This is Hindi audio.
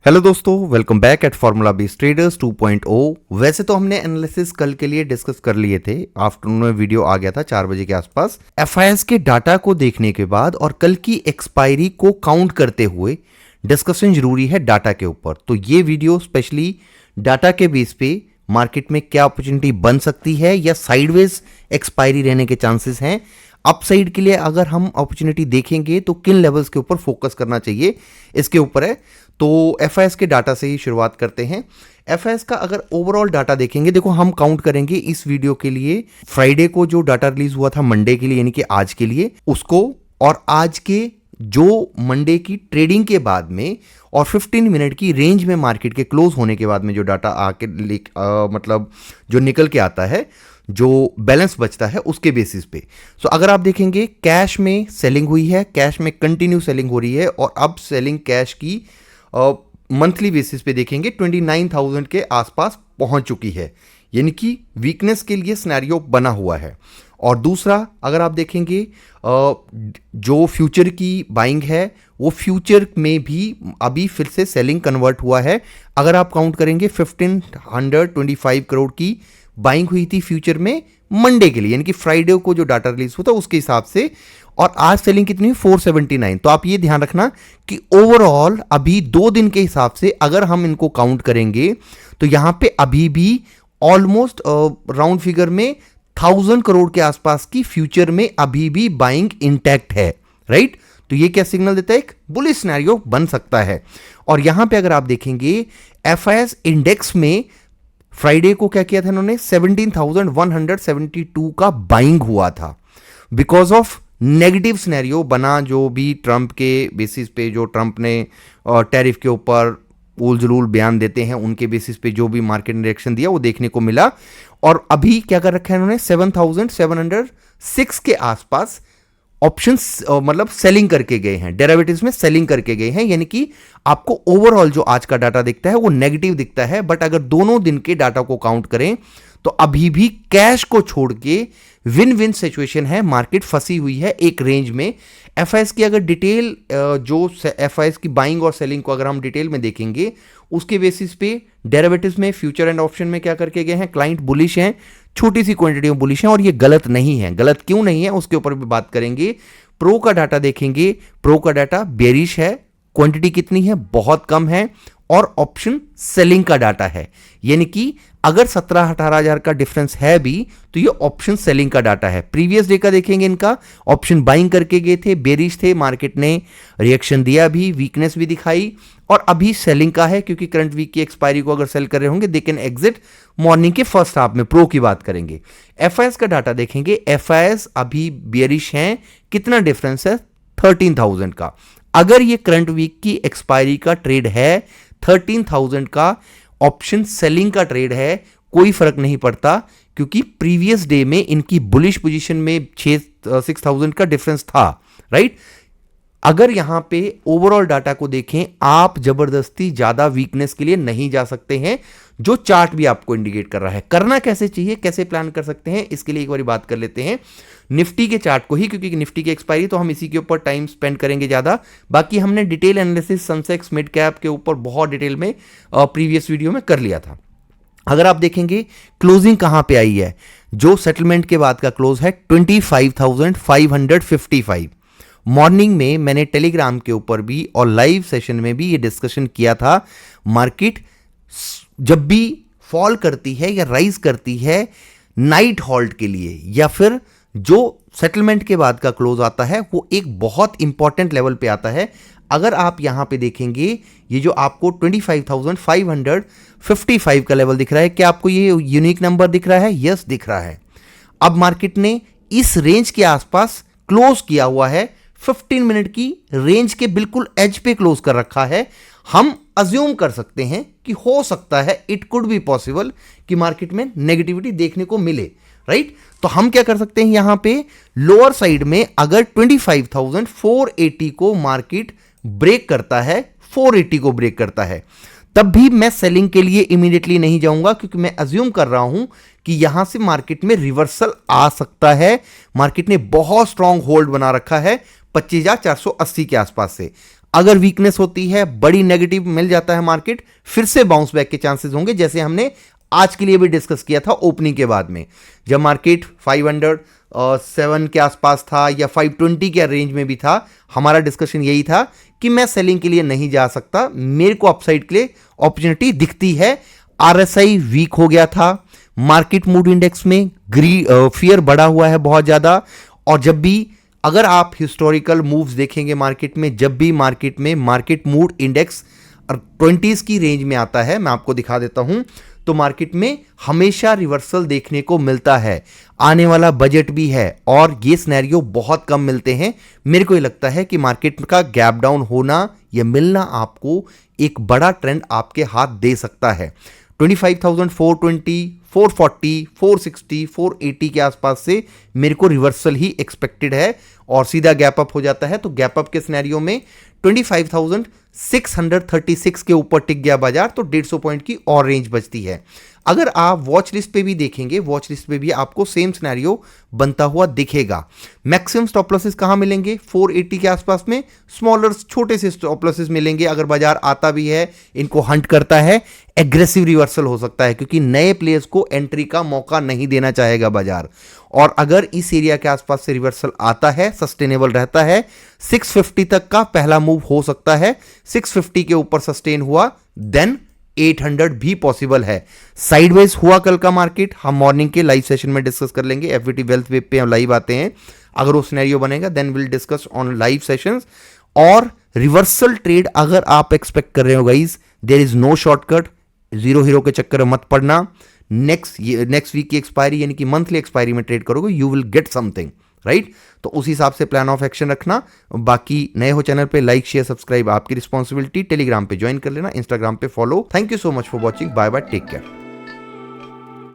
हेलो दोस्तों, welcome back at formula based traders 2.0। वैसे तो हमने एनालिसिस कल के लिए डिस्कस कर लिए थे। आफ्टरनून में वीडियो आ गया था 4 बजे के आसपास। एफआईएस के डाटा को देखने के बाद और कल की एक्सपायरी को काउंट करते हुए डिस्कशन जरूरी है डाटा के ऊपर। तो ये वीडियो स्पेशली डाटा के बेस पे मार्केट में क्या अपॉर्चुनिटी बन सकती है या साइडवेज एक्सपायरी रहने के चांसेस हैं, अपसाइड के लिए अगर हम अपॉर्चुनिटी देखेंगे तो किन लेवल्स के ऊपर फोकस करना चाहिए, इसके ऊपर है। तो एफआईएस के डाटा से ही शुरुआत करते हैं। एफआईएस का अगर ओवरऑल डाटा देखेंगे, देखो हम काउंट करेंगे इस वीडियो के लिए फ्राइडे को जो डाटा रिलीज हुआ था मंडे के लिए, यानी कि आज के लिए उसको, और आज के जो मंडे की ट्रेडिंग के बाद में और 15 मिनट की रेंज में मार्केट के क्लोज होने के बाद में जो डाटा आके मतलब जो निकल के आता है, जो बैलेंस बचता है उसके बेसिस पे। सो अगर आप देखेंगे कैश में सेलिंग हुई है, कैश में कंटिन्यू सेलिंग हो रही है, और अब सेलिंग कैश की मंथली बेसिस पे देखेंगे 29,000 के आसपास पहुंच चुकी है, यानी कि वीकनेस के लिए सिनेरियो बना हुआ है। और दूसरा अगर आप देखेंगे जो फ्यूचर की बाइंग है वो फ्यूचर में भी अभी फिर से सेलिंग कन्वर्ट हुआ है। अगर आप काउंट करेंगे 1525 करोड़ की बाइंग हुई थी फ्यूचर में मंडे के लिए, यानी कि फ्राइडे को जो डाटा रिलीज हुआ था उसके हिसाब से, और आज सेलिंग कितनी 479। तो आप ये ध्यान रखना कि ओवरऑल अभी 2 दिन के हिसाब से अगर हम इनको काउंट करेंगे तो यहां पे अभी भी ऑलमोस्ट राउंड फिगर में 1000 करोड़ के आसपास की फ्यूचर में अभी भी बाइंग इंटैक्ट है, राइट। तो ये क्या सिग्नल देता है, एक बुलिश सिनेरियो बन सकता है। और यहां पे अगर आप देखेंगे एफआईएस इंडेक्स में फ्राइडे को क्या किया था इन्होंने, 17,172 का बाइंग हुआ था बिकॉज ऑफ नेगेटिव सिनेरियो बना, जो भी ट्रंप के बेसिस पे, जो ट्रंप ने टैरिफ के ऊपर उल जलूल बयान देते हैं उनके बेसिस पे जो भी मार्केट ने रिएक्शन दिया वो देखने को मिला। और अभी क्या कर रखा है इन्होंने, 7,706 के आसपास ऑप्शंस मतलब सेलिंग करके गए हैं, डेरिवेटिव्स में सेलिंग करके गए हैं, यानी कि आपको ओवरऑल जो आज का डाटा दिखता है वो नेगेटिव दिखता है। बट अगर दोनों दिन के डाटा को काउंट करें तो अभी भी कैश को छोड़ के विन विन सिचुएशन है, मार्केट फंसी हुई है एक रेंज में। एफआईएस की अगर डिटेल जो एफआईएस की बाइंग और सेलिंग को अगर हम डिटेल में देखेंगे उसके बेसिस पे डेरिवेटिव्स में, फ्यूचर एंड ऑप्शन में क्या करके गए हैं, क्लाइंट बुलिश हैं, छोटी सी क्वांटिटी में बुलिश हैं, और ये गलत नहीं है। गलत क्यों नहीं है उसके ऊपर भी बात करेंगे। प्रो का डाटा देखेंगे, प्रो का डाटा बेरिश है, क्वांटिटी कितनी है, बहुत कम है, और ऑप्शन सेलिंग का डाटा है, यानी कि अगर 17-18 हजार का डिफरेंस है भी तो ये ऑप्शन सेलिंग का डाटा है। प्रीवियस डे का देखेंगे, इनका ऑप्शन बाइंग करके गए थे, बेरिश थे, मार्केट ने रिएक्शन दिया भी, वीकनेस भी दिखाई, और अभी सेलिंग का है क्योंकि करंट वीक की एक्सपायरी को अगर सेल कर रहे होंगे दे कैन एग्जिट मॉर्निंग के फर्स्ट हाफ में। प्रो की बात करेंगे, एफआईएस का डाटा देखेंगे, एफआईएस अभी बेरिश हैं, कितना डिफरेंस है 13,000 का। अगर ये करंट वीक की एक्सपायरी का ट्रेड है, 13,000 का ऑप्शन सेलिंग का ट्रेड है, कोई फर्क नहीं पड़ता क्योंकि प्रीवियस डे में इनकी बुलिश पोजीशन में 6,000 का डिफरेंस था, राइट। अगर यहां पे ओवरऑल डाटा को देखें, आप जबरदस्ती ज्यादा वीकनेस के लिए नहीं जा सकते हैं, जो चार्ट भी आपको इंडिकेट कर रहा है। करना कैसे चाहिए, कैसे प्लान कर सकते हैं, इसके लिए एक बार बात कर लेते हैं निफ्टी के चार्ट को ही, क्योंकि निफ्टी की एक्सपायरी तो हम इसी के ऊपर टाइम स्पेंड करेंगे ज्यादा। बाकी हमने detail analysis Sensex mid cap के ऊपर बहुत डिटेल में प्रीवियस वीडियो में कर लिया था। अगर आप देखेंगे क्लोजिंग कहां पे आई है, जो सेटलमेंट के बाद का क्लोज है 25,555। मॉर्निंग में मैंने टेलीग्राम के ऊपर भी और लाइव सेशन में भी ये डिस्कशन किया था, मार्केट जब भी फॉल करती है या राइज करती है नाइट हॉल्ट के लिए, या फिर जो सेटलमेंट के बाद का क्लोज आता है वो एक बहुत इंपॉर्टेंट लेवल पे आता है। अगर आप यहां पे देखेंगे, ये जो आपको 25,555 का लेवल दिख रहा है, क्या आपको ये यूनिक नंबर दिख रहा है? यस, दिख रहा है। अब मार्केट ने इस रेंज के आसपास क्लोज किया हुआ है, 15 मिनट की रेंज के बिल्कुल एज पे क्लोज कर रखा है। हम अज्यूम कर सकते हैं कि हो सकता है, इट कुड बी पॉसिबल कि मार्केट में नेगेटिविटी देखने को मिले, राइट। तो हम क्या कर सकते हैं, यहां पे लोअर साइड में अगर 25,480 को मार्केट ब्रेक करता है, 480 को ब्रेक करता है, तब भी मैं सेलिंग के लिए इमीडिएटली नहीं जाऊंगा, क्योंकि मैं अज्यूम कर रहा हूं कि यहां से मार्केट में रिवर्सल आ सकता है। मार्केट ने बहुत स्ट्रांग होल्ड बना रखा है 25,480 के आसपास से। अगर वीकनेस होती है, बड़ी नेगेटिव मिल जाता है मार्केट, फिर से बाउंस बैक के चांसेस होंगे, जैसे हमने आज के लिए भी डिस्कस किया था ओपनिंग के बाद में, जब मार्केट 507 के आसपास था या 520 के रेंज में भी था। हमारा डिस्कशन यही था कि मैं सेलिंग के लिए नहीं जा सकता, मेरे को अपसाइड के लिए अपॉर्चुनिटी दिखती है। आरएसआई वीक हो गया था, मार्केट मूड इंडेक्स में फियर बढ़ा हुआ है बहुत ज्यादा। और जब भी अगर आप हिस्टोरिकल मूव्स देखेंगे मार्केट में, जब भी मार्केट में मार्केट मूड इंडेक्स 20s की रेंज में आता है, मैं आपको दिखा देता हूं, तो मार्केट में हमेशा रिवर्सल देखने को मिलता है। आने वाला बजट भी है और ये सिनेरियो बहुत कम मिलते हैं। मेरे को ये लगता है कि मार्केट का गैप डाउन होना या मिलना आपको एक बड़ा ट्रेंड आपके हाथ दे सकता है। 25,420, 440, 460, 480 के आसपास से मेरे को रिवर्सल ही एक्सपेक्टेड है और सीधा गैप अप हो जाता है। तो गैप अप के सिनेरियो में 25,636 के ऊपर टिक गया बाजार तो 150 पॉइंट की और रेंज बचती है। अगर आप वॉच लिस्ट पे भी देखेंगे, वॉच लिस्ट पे भी आपको सेम सिनेरियो बनता हुआ दिखेगा। मैक्सिमम स्टॉप लॉसेस कहां मिलेंगे? 480 के आसपास में स्मॉलर छोटे से स्टॉप लॉसेस मिलेंगे। अगर बाजार आता भी है, इनको हंट करता है, एग्रेसिव रिवर्सल हो सकता है, क्योंकि नए प्लेयर्स को एंट्री का मौका नहीं देना चाहेगा बाजार। और अगर इस एरिया के आसपास से रिवर्सल आता है, सस्टेनेबल रहता है, 650 तक का पहला मूव हो सकता है। 650 के ऊपर सस्टेन हुआ, देन 800 भी पॉसिबल है। साइडवेज हुआ कल का मार्केट, हम मॉर्निंग के लाइव सेशन में डिस्कस कर लेंगे। एफवीटी वेल्थ वेब पे हम लाइव आते हैं, अगर वो सिनेरियो बनेगा then will discuss on live sessions. और रिवर्सल ट्रेड अगर आप एक्सपेक्ट कर रहे हो guys, there is no shortcut, zero hero के चक्कर में मत पड़ना। नेक्स्ट वीक की एक्सपायरी यानी कि मंथली एक्सपायरी में ट्रेड करोगे, you will get something, right? तो उस हिसाब से प्लान ऑफ एक्शन रखना। बाकी नए हो चैनल पे, लाइक शेयर सब्सक्राइब आपकी रिस्पॉन्सिबिलिटी। टेलीग्राम पे ज्वाइन कर लेना, इंस्टाग्राम पे follow. Thank you so much for watching, bye bye, take care.